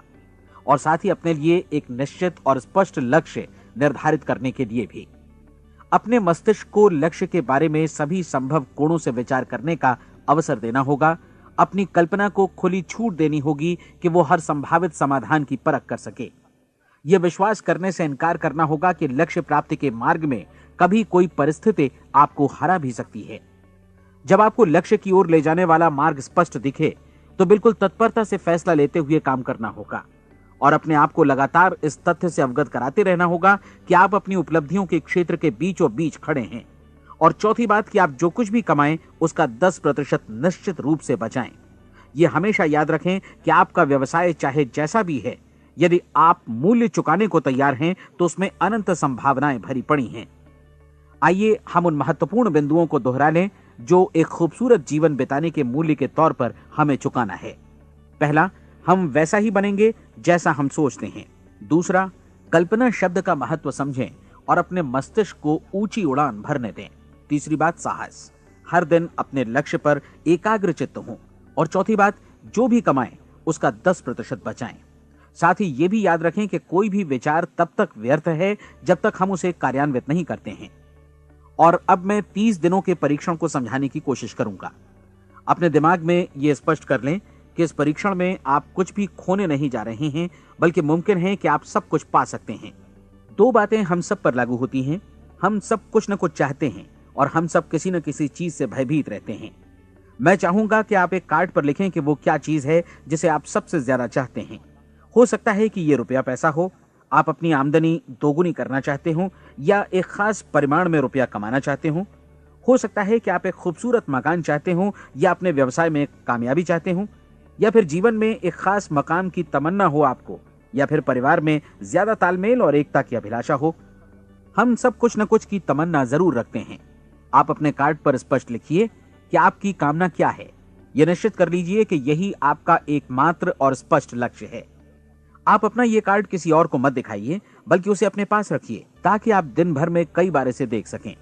A: और साथ ही अपने लिए एक निश्चित और स्पष्ट लक्ष्य निर्धारित करने के लिए भी। अपने मस्तिष्क को लक्ष्य के बारे में सभी संभव कोणों से विचार करने का अवसर देना होगा। अपनी कल्पना को खुली छूट देनी होगी कि वो हर संभावित समाधान की परख कर सके। यह विश्वास करने से इनकार करना होगा कि लक्ष्य प्राप्ति के मार्ग में कभी कोई परिस्थिति आपको हरा भी सकती है। जब आपको लक्ष्य की ओर ले जाने वाला मार्ग स्पष्ट दिखे तो बिल्कुल तत्परता से फैसला लेते हुए काम करना होगा और अपने आप को लगातार इस तथ्य से अवगत कराते रहना होगा कि आप अपनी उपलब्धियों के क्षेत्र के बीचों बीच खड़े हैं। और चौथी बात कि आप जो कुछ भी कमाएं उसका 10% निश्चित रूप से बचाएं। यह हमेशा याद रखें कि आपका व्यवसाय चाहे जैसा भी है, यदि आप मूल्य चुकाने को तैयार हैं तो उसमें अनंत संभावनाएं भरी पड़ी हैं। आइए हम उन महत्वपूर्ण बिंदुओं को दोहरा लें जो एक खूबसूरत जीवन बिताने के मूल्य के तौर पर हमें चुकाना है। पहला, हम वैसा ही बनेंगे जैसा हम सोचते हैं। दूसरा, कल्पना शब्द का महत्व समझें और अपने मस्तिष्क को ऊंची उड़ान भरने दें। तीसरी बात, साहस, हर दिन अपने लक्ष्य पर एकाग्र चित्त हों। और चौथी बात, जो भी कमाएं उसका 10% बचाएं। साथ ही ये भी याद रखें कि कोई भी विचार तब तक व्यर्थ है जब तक हम उसे कार्यान्वित नहीं करते हैं। और अब मैं 30 दिनों के परीक्षण को समझाने की कोशिश करूंगा। अपने दिमाग में यह स्पष्ट कर लें कि इस परीक्षण में आप कुछ भी खोने नहीं जा रहे हैं, बल्कि मुमकिन है कि आप सब कुछ पा सकते हैं। 2 बातें हम सब पर लागू होती हैं। हम सब कुछ न कुछ चाहते हैं और हम सब किसी न किसी चीज से भयभीत रहते हैं। मैं चाहूंगा कि आप एक कार्ड पर लिखें कि वो क्या चीज है जिसे आप सबसे ज्यादा चाहते हैं। हो सकता है कि ये रुपया पैसा हो, आप अपनी आमदनी दोगुनी करना चाहते हो, या एक खास परिमाण में रुपया कमाना चाहते हो सकता है कि आप एक खूबसूरत मकान चाहते हो, या अपने व्यवसाय में कामयाबी चाहते हो, या फिर जीवन में एक खास मकाम की तमन्ना हो आपको, या फिर परिवार में ज्यादा तालमेल और एकता की अभिलाषा हो। हम सब कुछ न कुछ की तमन्ना जरूर रखते हैं। आप अपने कार्ड पर स्पष्ट लिखिए कि आपकी कामना क्या है। यह निश्चित कर लीजिए कि यही आपका एकमात्र और स्पष्ट लक्ष्य है। आप अपना यह कार्ड किसी और को मत दिखाइए, बल्कि उसे अपने पास रखिए ताकि आप दिन भर में कई बार इसे देख सकें।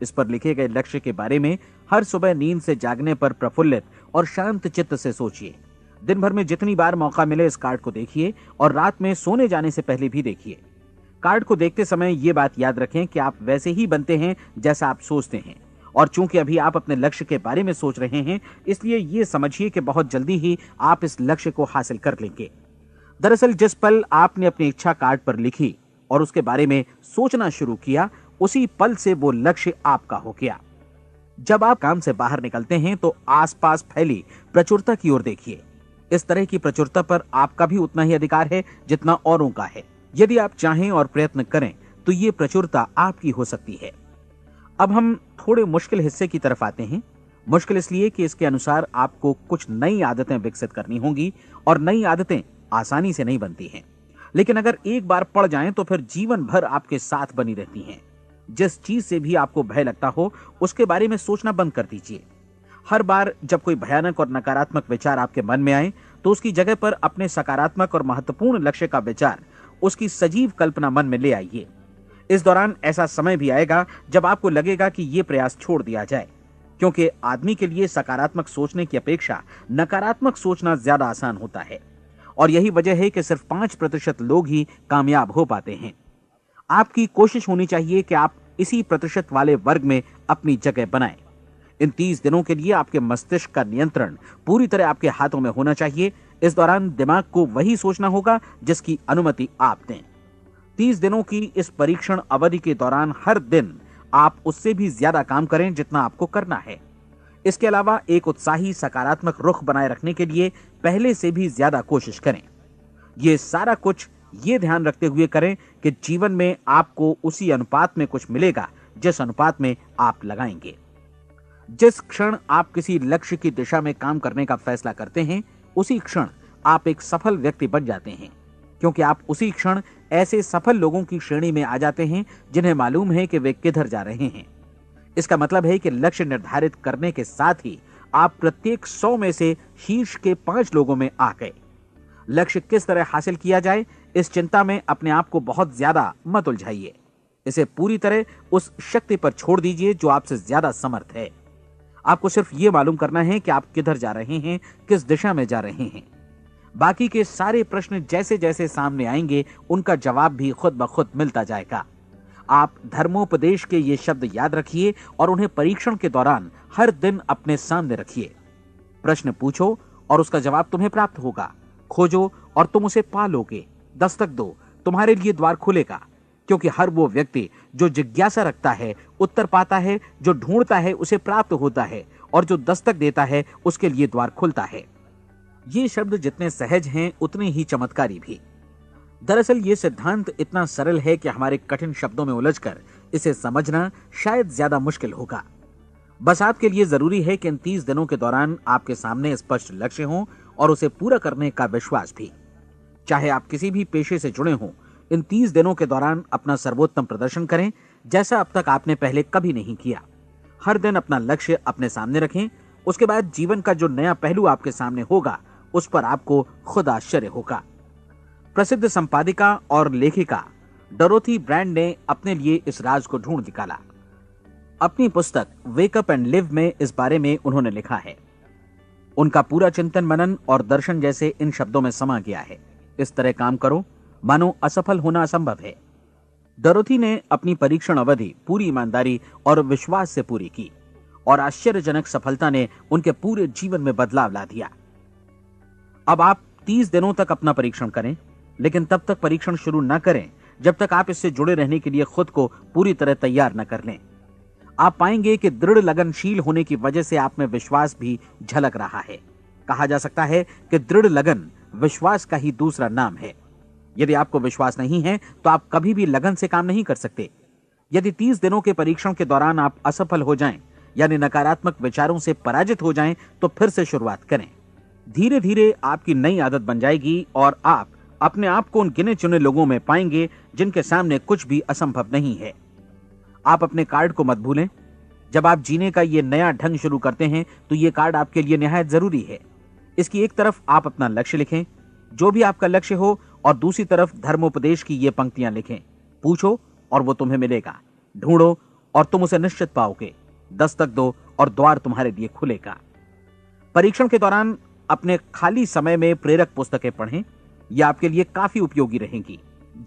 A: इस पर लिखे गए लक्ष्य के बारे में हर सुबह नींद से जागने पर प्रफुल्लित और शांत चित्त से सोचिए। दिन भर में जितनी बार मौका मिले इस कार्ड को देखिए और रात में सोने जाने से पहले भी देखिए। कार्ड को देखते समय ये बात याद रखें कि आप वैसे ही बनते हैं जैसा आप सोचते हैं। और चूंकि अभी आप अपने लक्ष्य के बारे में सोच रहे हैं, इसलिए ये समझिए कि बहुत जल्दी ही आप इस लक्ष्य को हासिल कर लेंगे। दरअसल जिस पल आपने अपनी इच्छा कार्ड पर लिखी और उसके बारे में सोचना शुरू किया, उसी पल से वो लक्ष्य आपका हो गया। जब आप काम से बाहर निकलते हैं तो आसपास फैली प्रचुरता की ओर देखिए। इस तरह की प्रचुरता पर आपका भी उतना ही अधिकार है जितना औरों का है। यदि आप चाहें और प्रयत्न करें तो ये प्रचुरता आपकी हो सकती है। अब हम थोड़े मुश्किल हिस्से की तरफ आते हैं। मुश्किल इसलिए कि इसके अनुसार आपको कुछ नई आदतें विकसित करनी होंगी और नई आदतें आसानी से नहीं बनती हैं, लेकिन अगर एक बार पड़ जाएं तो फिर जीवन भर आपके साथ बनी रहती हैं। जिस चीज से भी आपको भय लगता हो उसके बारे में सोचना बंद कर दीजिए। हर बार जब कोई भयानक और नकारात्मक विचार आपके मन में आए तो उसकी जगह पर अपने सकारात्मक और महत्वपूर्ण लक्ष्य का विचार, उसकी सजीव कल्पना मन में ले आइए। इस दौरान ऐसा समय भी आएगा जब आपको लगेगा कि ये प्रयास छोड़ दिया जाए, क्योंकि आदमी के लिए सकारात्मक सोचने की अपेक्षा नकारात्मक सोचना ज्यादा आसान होता है। और यही वजह है कि सिर्फ 5% लोग ही कामयाब हो पाते हैं। आपकी कोशिश होनी चाहिए कि आप इसी प्रतिशत वाले वर्ग में अपनी जगह बनाएं। इन 30 दिनों के लिए आपके मस्तिष्क का नियंत्रण पूरी तरह आपके हाथों में होना चाहिए। इस दौरान दिमाग को वही सोचना होगा जिसकी अनुमति आप दें। 30 दिनों की इस परीक्षण अवधि के दौरान हर दिन आप उससे भी ज्यादा काम करें जितना आपको करना है। इसके अलावा एक उत्साही सकारात्मक रुख बनाए रखने के लिए पहले से भी ज्यादा कोशिश करें। ये सारा कुछ ये ध्यान रखते हुए करें कि जीवन में आपको उसी अनुपात में कुछ मिलेगा जिस अनुपात में आप लगाएंगे। जिस क्षण आप किसी लक्ष्य की दिशा में काम करने का फैसला करते हैं, उसी क्षण आप एक सफल व्यक्ति बन जाते हैं, क्योंकि आप उसी क्षण ऐसे सफल लोगों की श्रेणी में आ जाते हैं जिन्हें मालूम है कि वे किधर जा रहे हैं। इसका मतलब है कि लक्ष्य निर्धारित करने के साथ ही आप प्रत्येक 100 में से शीर्ष के 5 लोगों में आ गए। लक्ष्य किस तरह हासिल किया जाए, इस चिंता में अपने आप को बहुत ज्यादा मत उलझाइए। इसे पूरी तरह उस शक्ति पर छोड़ दीजिए जो आपसे ज्यादा समर्थ है। आपको सिर्फ ये मालूम करना है कि आप किधर जा रहे हैं, किस दिशा में जा रहे हैं। बाकी के सारे प्रश्न जैसे जैसे सामने आएंगे उनका जवाब भी खुद ब खुद मिलता जाएगा। आप धर्मोपदेश के ये शब्द याद रखिए और उन्हें परीक्षण के दौरान हर दिन अपने सामने रखिए। प्रश्न पूछो और उसका जवाब तुम्हें प्राप्त होगा। खोजो और तुम उसे पा लोगे। दस्तक दो, तुम्हारे लिए द्वार खुलेगा, क्योंकि हर वो व्यक्ति जो जिज्ञासा रखता है उत्तर पाता है, जो ढूंढता है उसे प्राप्त होता है, और जो दस्तक देता है उसके लिए द्वार खुलता है। ये शब्द जितने सहज हैं उतने ही चमत्कारी भी। दरअसल ये सिद्धांत इतना सरल है कि हमारे कठिन शब्दों में उलझकर इसे समझना शायद ज्यादा मुश्किल होगा। बस आपके लिए जरूरी है कि इन 30 दिनों के दौरान आपके सामने स्पष्ट लक्ष्य हो और उसे पूरा करने का विश्वास भी। चाहे आप किसी भी पेशे से जुड़े हों, इन 30 दिनों के दौरान अपना सर्वोत्तम प्रदर्शन करें, जैसा अब तक आपने पहले कभी नहीं किया। हर दिन अपना लक्ष्य अपने सामने रखें। उसके बाद जीवन का जो नया पहलू आपके सामने होगा उस पर आपको खुद आश्चर्य होगा। प्रसिद्ध संपादिका और लेखिका डोरोथी ब्रैंड ने अपने लिए इस राज को ढूंढ निकाला। अपनी पुस्तक वेक अप एंड लिव में इस बारे में उन्होंने लिखा है। उनका पूरा चिंतन मनन और दर्शन जैसे इन शब्दों में समा गया है। इस तरह काम करो मानो असफल होना असंभव है। डोरोथी ने अपनी परीक्षण अवधि पूरी ईमानदारी और विश्वास से पूरी की और आश्चर्यजनक सफलता ने उनके पूरे जीवन में बदलाव ला दिया। अब आप 30 दिनों तक अपना परीक्षण करें, लेकिन तब तक परीक्षण शुरू न करें जब तक आप इससे जुड़े रहने के लिए खुद को पूरी तरह तैयार न कर लें। आप पाएंगे कि दृढ़ लगनशील होने की वजह से आप में विश्वास भी झलक रहा है। कहा जा सकता है कि दृढ़ लगन विश्वास का ही दूसरा नाम है। यदि आपको विश्वास नहीं है तो आप कभी भी लगन से काम नहीं कर सकते। यदि 30 दिनों के परीक्षण के दौरान आप असफल हो जाएं, यानी नकारात्मक विचारों से पराजित हो जाएं, तो फिर से शुरुआत करें। धीरे धीरे आपकी नई आदत बन जाएगी और आप अपने आप को उन गिने चुने लोगों में पाएंगे जिनके सामने कुछ भी असंभव नहीं है। आप अपने कार्ड को मत भूलें। जब आप जीने का ये नया ढंग शुरू करते हैं तो ये कार्ड आपके लिए निहायत जरूरी है। इसकी एक तरफ आप अपना लक्ष्य लिखें, जो भी आपका लक्ष्य हो, और दूसरी तरफ धर्मोपदेश की ये पंक्तियां लिखें। पूछो और वो तुम्हें मिलेगा, ढूंढो और तुम उसे निश्चित पाओगे, दस्तक दो और द्वार तुम्हारे लिए खुलेगा। परीक्षण के दौरान अपने खाली समय में प्रेरक पुस्तकें पढ़ें। यह आपके लिए काफी उपयोगी रहेंगी।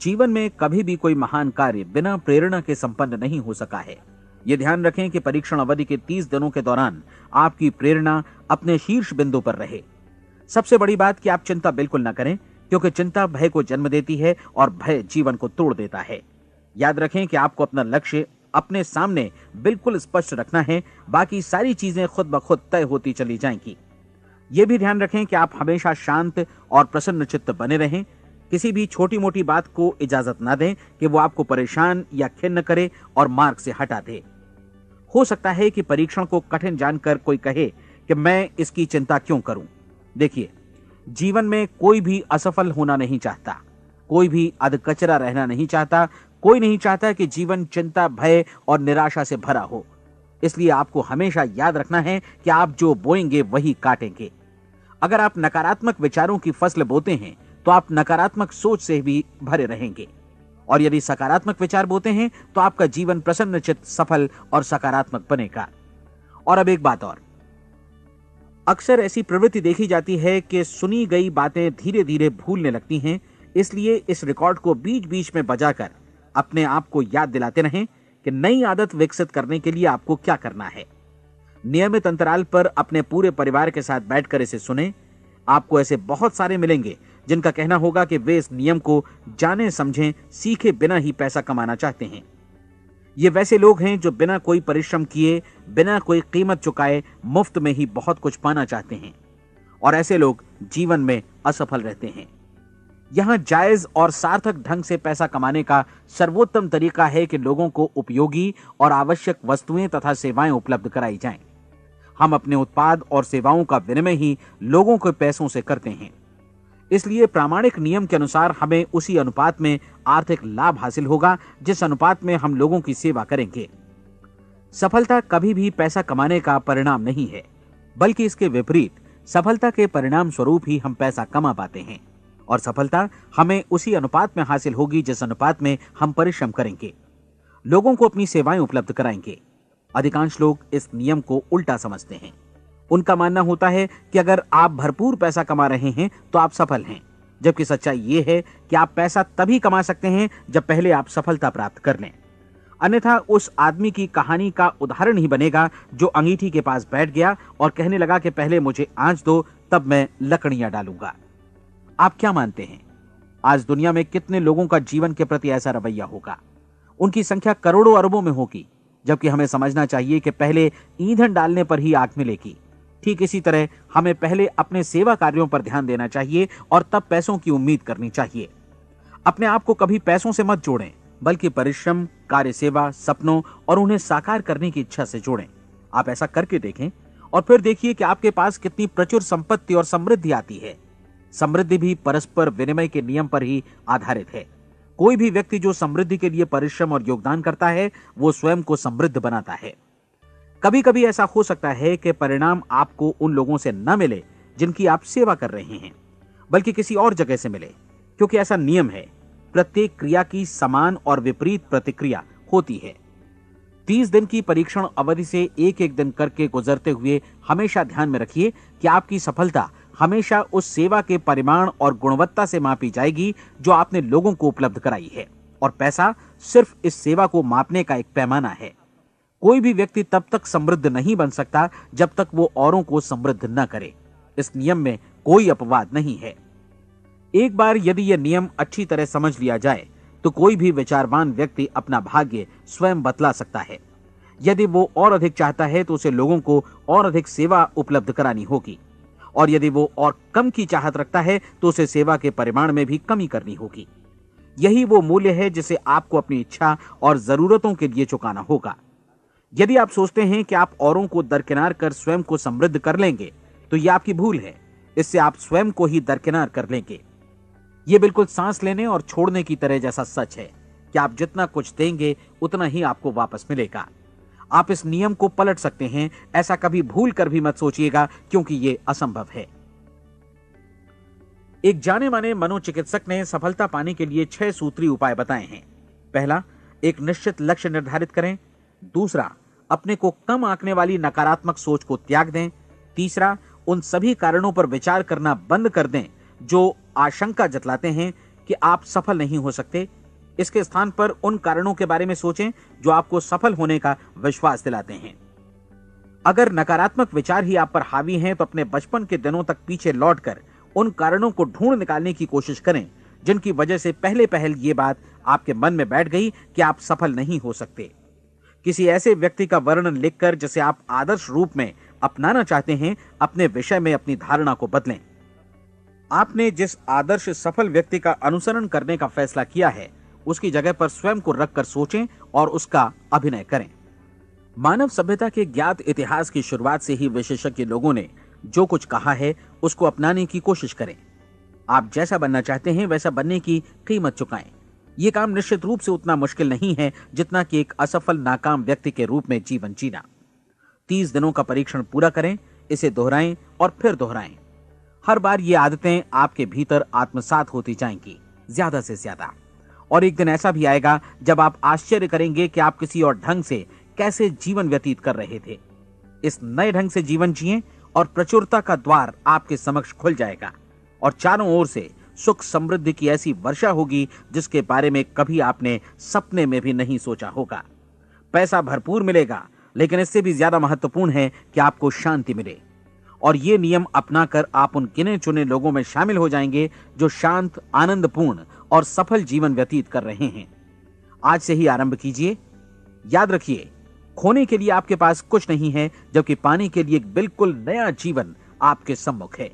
A: जीवन में कभी भी कोई महान कार्य बिना प्रेरणा के संपन्न नहीं हो सका है। यह ध्यान रखें कि परीक्षण अवधि के 30 दिनों के दौरान आपकी प्रेरणा अपने शीर्ष बिंदु पर रहे। सबसे बड़ी बात कि आप चिंता बिल्कुल न करें, क्योंकि चिंता भय को जन्म देती है और भय जीवन को तोड़ देता है। याद रखें कि आपको अपना लक्ष्य अपने सामने बिल्कुल स्पष्ट रखना है, बाकी सारी चीजें खुद ब खुद तय होती चली जाएंगी। यह भी ध्यान रखें कि आप हमेशा शांत और प्रसन्न चित्त बने रहें। किसी भी छोटी मोटी बात को इजाजत ना दें कि वो आपको परेशान या खिन्न करे और मार्ग से हटा दे। हो सकता है कि परीक्षण को कठिन जानकर कोई कहे कि मैं इसकी चिंता क्यों करूं। देखिए, जीवन में कोई भी असफल होना नहीं चाहता, कोई भी अधकचरा रहना नहीं चाहता, कोई नहीं चाहता कि जीवन चिंता, भय और निराशा से भरा हो। इसलिए आपको हमेशा याद रखना है कि आप जो बोएंगे वही काटेंगे। अगर आप नकारात्मक विचारों की फसल बोते हैं तो आप नकारात्मक सोच से भी भरे रहेंगे, और यदि सकारात्मक विचार बोते हैं तो आपका जीवन प्रसन्नचित्त, सफल और सकारात्मक बनेगा। और अब एक बात और, अक्सर ऐसी प्रवृत्ति देखी जाती है कि सुनी गई बातें धीरे धीरे भूलने लगती हैं। इसलिए इस रिकॉर्ड को बीच बीच में बजाकर अपने आप को याद दिलाते रहें कि नई आदत विकसित करने के लिए आपको क्या करना है। नियमित अंतराल पर अपने पूरे परिवार के साथ बैठकर इसे सुनें। आपको ऐसे बहुत सारे मिलेंगे जिनका कहना होगा कि वे इस नियम को जाने समझें सीखे बिना ही पैसा कमाना चाहते हैं। ये वैसे लोग हैं जो बिना कोई परिश्रम किए, बिना कोई कीमत चुकाए मुफ्त में ही बहुत कुछ पाना चाहते हैं, और ऐसे लोग जीवन में असफल रहते हैं। यहां जायज और सार्थक ढंग से पैसा कमाने का सर्वोत्तम तरीका है कि लोगों को उपयोगी और आवश्यक वस्तुएं तथा सेवाएं उपलब्ध कराई जाएं। हम अपने उत्पाद और सेवाओं का विनिमय ही लोगों के पैसों से करते हैं। इसलिए प्रामाणिक नियम के अनुसार हमें उसी अनुपात में आर्थिक लाभ हासिल होगा जिस अनुपात में हम लोगों की सेवा करेंगे। सफलता कभी भी पैसा कमाने का परिणाम नहीं है, बल्कि इसके विपरीत सफलता के परिणाम स्वरूप ही हम पैसा कमा पाते हैं, और सफलता हमें उसी अनुपात में हासिल होगी जिस अनुपात में हम परिश्रम करेंगे, लोगों को अपनी सेवाएं उपलब्ध कराएंगे। अधिकांश लोग इस नियम को उल्टा समझते हैं। उनका मानना होता है कि अगर आप भरपूर पैसा कमा रहे हैं तो आप सफल हैं, जबकि सच्चाई ये है कि आप पैसा तभी कमा सकते हैं जब पहले आप सफलता प्राप्त कर लें। अन्यथा उस आदमी की कहानी का उदाहरण ही बनेगा जो अंगीठी के पास बैठ गया और कहने लगा कि पहले मुझे आंच दो, तब मैं लकड़ियां डालूंगा। आप क्या मानते हैं, आज दुनिया में कितने लोगों का जीवन के प्रति ऐसा रवैया होगा? उनकी संख्या करोड़ों अरबों में होगी, जबकि हमें समझना चाहिए कि पहले ईंधन डालने पर ही आग मिलेगी। ठीक इसी तरह हमें पहले अपने सेवा कार्यों पर ध्यान देना चाहिए और तब पैसों की उम्मीद करनी चाहिए। अपने आप को कभी पैसों से मत जोड़ें, बल्कि परिश्रम, कार्य सेवा, सपनों और उन्हें साकार करने की इच्छा से जोड़ें। आप ऐसा करके देखें और फिर देखिए कि आपके पास कितनी प्रचुर संपत्ति और समृद्धि आती है। समृद्धि भी परस्पर विनिमय के नियम पर ही आधारित है। कोई भी व्यक्ति जो समृद्धि के लिए परिश्रम और योगदान करता है, वो स्वयं को समृद्ध बनाता है। कभी कभी ऐसा हो सकता है कि परिणाम आपको उन लोगों से न मिले जिनकी आप सेवा कर रहे हैं, बल्कि किसी और जगह से मिले, क्योंकि ऐसा नियम है, प्रत्येक क्रिया की समान और विपरीत प्रतिक्रिया होती है। 30 दिन की परीक्षण अवधि से एक एक दिन करके गुजरते हुए हमेशा ध्यान में रखिए कि आपकी सफलता हमेशा उस सेवा के परिमाण और गुणवत्ता से मापी जाएगी जो आपने लोगों को उपलब्ध कराई है, और पैसा सिर्फ इस सेवा को मापने का एक पैमाना है। कोई भी व्यक्ति तब तक समृद्ध नहीं बन सकता जब तक वो औरों को समृद्ध न करे। इस नियम में कोई अपवाद नहीं है। एक बार यदि यह नियम अच्छी तरह समझ लिया जाए तो कोई भी विचारवान व्यक्ति अपना भाग्य स्वयं बतला सकता है। यदि वो और अधिक चाहता है तो उसे लोगों को और अधिक सेवा उपलब्ध करानी होगी, और यदि वो और कम की चाहत रखता है तो उसे सेवा के परिमाण में भी कमी करनी होगी। यही वो मूल्य है जिसे आपको अपनी इच्छा और जरूरतों के लिए चुकाना होगा। यदि आप सोचते हैं कि आप औरों को दरकिनार कर स्वयं को समृद्ध कर लेंगे तो यह आपकी भूल है। इससे आप स्वयं को ही दरकिनार कर लेंगे। यह बिल्कुल सांस लेने और छोड़ने की तरह जैसा सच है कि आप जितना कुछ देंगे उतना ही आपको वापस मिलेगा। आप इस नियम को पलट सकते हैं, ऐसा कभी भूल कर भी मत सोचिएगा, क्योंकि यह असंभव है। एक जाने माने मनोचिकित्सक ने सफलता पाने के लिए 6 सूत्री उपाय बताए हैं। पहला, एक निश्चित लक्ष्य निर्धारित करें। दूसरा, अपने को कम आंकने वाली नकारात्मक सोच को त्याग दें। तीसरा, उन सभी कारणों पर विचार करना बंद कर दें जो आशंका जतलाते हैं कि आप सफल नहीं हो सकते। इसके स्थान पर उन कारणों के बारे में सोचें जो आपको सफल होने का विश्वास दिलाते हैं। अगर नकारात्मक विचार ही आप पर हावी हैं तो अपने बचपन के दिनों तक पीछे लौटकर उन कारणों को ढूंढ निकालने की कोशिश करें जिनकी वजह से पहले पहल ये बात आपके मन में बैठ गई कि आप सफल नहीं हो सकते। किसी ऐसे व्यक्ति का वर्णन लिखकर जिसे आप आदर्श रूप में अपनाना चाहते हैं, अपने विषय में अपनी धारणा को बदलें। आपने जिस आदर्श सफल व्यक्ति का अनुसरण करने का फैसला किया है उसकी जगह पर स्वयं को रखकर सोचें और उसका अभिनय करें। मानव सभ्यता के ज्ञात इतिहास की शुरुआत से ही विशेषज्ञ लोगों ने जो कुछ कहा है उसको अपनाने की कोशिश करें। आप जैसा बनना चाहते हैं वैसा बनने की कीमत चुकाएं। यह काम निश्चित रूप से उतना मुश्किल नहीं है जितना कि एक असफल नाकाम व्यक्ति के रूप में जीवन जीना। 30 दिनों का परीक्षण पूरा करें, इसे दोहराएं और फिर दोहराएं। हर बार ये आदतें आपके भीतर आत्मसात होती जाएंगी, ज्यादा से ज्यादा। और एक दिन ऐसा भी आएगा जब आप आश्चर्य करेंगे कि आप किसी और ढंग से कैसे जीवन व्यतीत कर रहे थे। इस नए ढंग से जीवन जिएं और प्रचुरता का द्वार आपके समक्ष खुल जाएगा और चारों ओर से सुख समृद्धि की ऐसी वर्षा होगी जिसके बारे में कभी आपने सपने में भी नहीं सोचा होगा। पैसा भरपूर मिलेगा, लेकिन इससे भी ज्यादा महत्वपूर्ण है कि आपको शांति मिले। और ये नियम अपनाकर आप उन गिने चुने लोगों में शामिल हो जाएंगे जो शांत, आनंदपूर्ण और सफल जीवन व्यतीत कर रहे हैं। आज से ही आरंभ कीजिए। याद रखिए, खोने के लिए आपके पास कुछ नहीं है, जबकि पाने के लिए एक बिल्कुल नया जीवन आपके सम्मुख है।